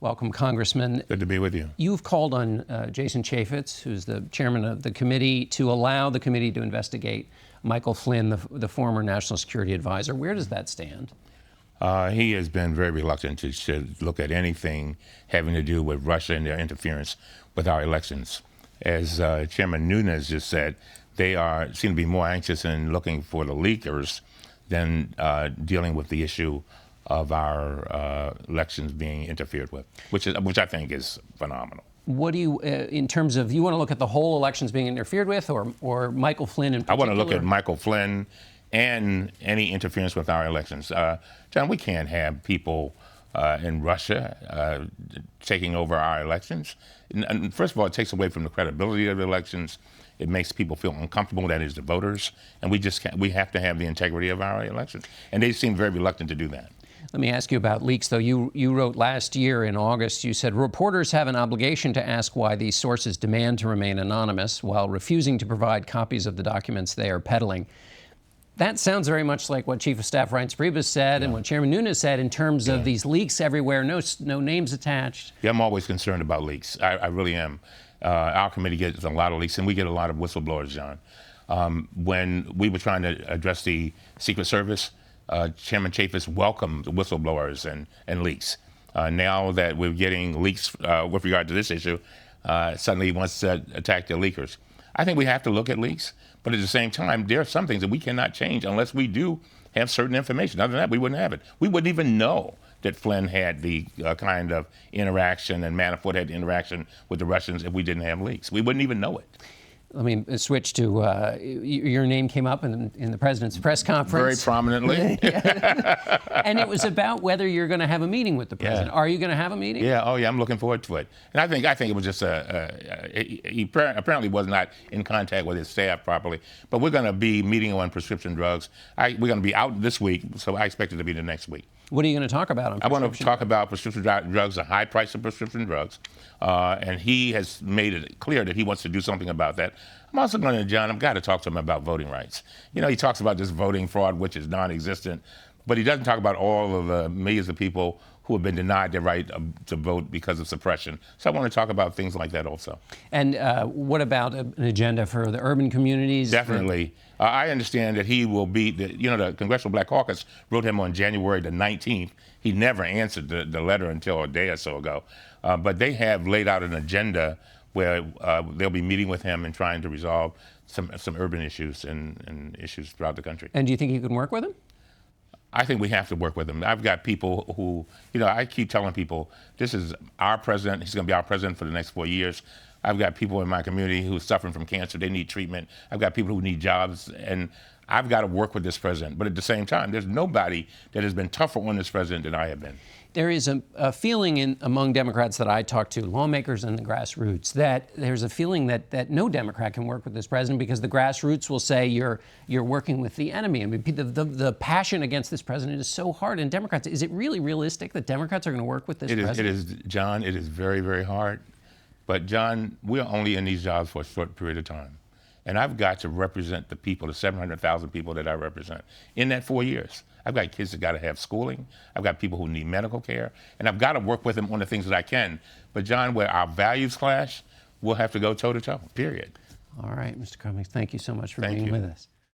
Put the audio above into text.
Welcome, Congressman. Good to be with you. You've called on Jason Chaffetz, who's the chairman of the committee, to allow the committee to investigate Michael Flynn, the former national security advisor. Where does that stand? He has been very reluctant to look at anything having to do with Russia and their interference with our elections. As Chairman Nunes just said, they seem to be more anxious in looking for the leakers than dealing with the issue of our elections being interfered with, which I think is phenomenal. What do you, in terms of, you want to look at the whole elections being interfered with, or Michael Flynn in particular? I want to look at Michael Flynn and any interference with our elections. John, we can't have people in Russia taking over our elections. And first of all, it takes away from the credibility of the elections. It makes people feel uncomfortable, that is the voters, and we have to have the integrity of our elections. And they seem very reluctant to do that. Let me ask you about leaks, though. You wrote last year in August, you said, reporters have an obligation to ask why these sources demand to remain anonymous while refusing to provide copies of the documents they are peddling. That sounds very much like what Chief of Staff Reince Priebus said and what Chairman Nunes said in terms of these leaks everywhere, no names attached. Yeah, I'm always concerned about leaks. I really am. Our committee gets a lot of leaks, and we get a lot of whistleblowers, John. When we were trying to address the Secret Service, Chairman Chaffetz welcomed whistleblowers and leaks. Now that we're getting leaks with regard to this issue, suddenly he wants to attack the leakers. I think we have to look at leaks, but at the same time, there are some things that we cannot change unless we do have certain information. Other than that, we wouldn't have it. We wouldn't even know that Flynn had the kind of interaction and Manafort had the interaction with the Russians if we didn't have leaks. We wouldn't even know it. Let me switch to, your name came up in the president's press conference. Very prominently. And it was about whether you're going to have a meeting with the president. Are you going to have a meeting? Yeah, oh yeah, I'm looking forward to it. And I think it was just he apparently was not in contact with his staff properly. But we're going to be meeting on prescription drugs. We're going to be out this week, so I expect it to be the next week. What are you going to talk about on prescription? I want to talk about prescription drugs, the high price of prescription drugs. And he has made it clear that he wants to do something about that. I'm also going to, John, I've got to talk to him about voting rights. You know, he talks about this voting fraud, which is non-existent, but he doesn't talk about all of the millions of people who have been denied their right to vote because of suppression. So I want to talk about things like that also. And what about an agenda for the urban communities? Definitely. I understand that he will be, the Congressional Black Caucus wrote him on January the 19th. He never answered the letter until a day or so ago. But they have laid out an agenda where they'll be meeting with him and trying to resolve some urban issues and issues throughout the country. And do you think you can work with him? I think we have to work with him. I've got people who, I keep telling people, this is our president. He's going to be our president for the next 4 years. I've got people in my community who are suffering from cancer. They need treatment. I've got people who need jobs. And I've got to work with this president. But at the same time, there's nobody that has been tougher on this president than I have been. There is a feeling among Democrats that I talk to, lawmakers and the grassroots, that there's a feeling that no Democrat can work with this president because the grassroots will say you're working with the enemy. I mean, the passion against this president is so hard. And Democrats, is it really realistic that Democrats are going to work with this president? It is, John, it is very, very hard. But, John, we're only in these jobs for a short period of time. And I've got to represent the people, the 700,000 people that I represent in that 4 years. I've got kids that got to have schooling. I've got people who need medical care. And I've got to work with them on the things that I can. But, John, where our values clash, we'll have to go toe-to-toe, period. All right, Mr. Cummings, thank you so much for being with us.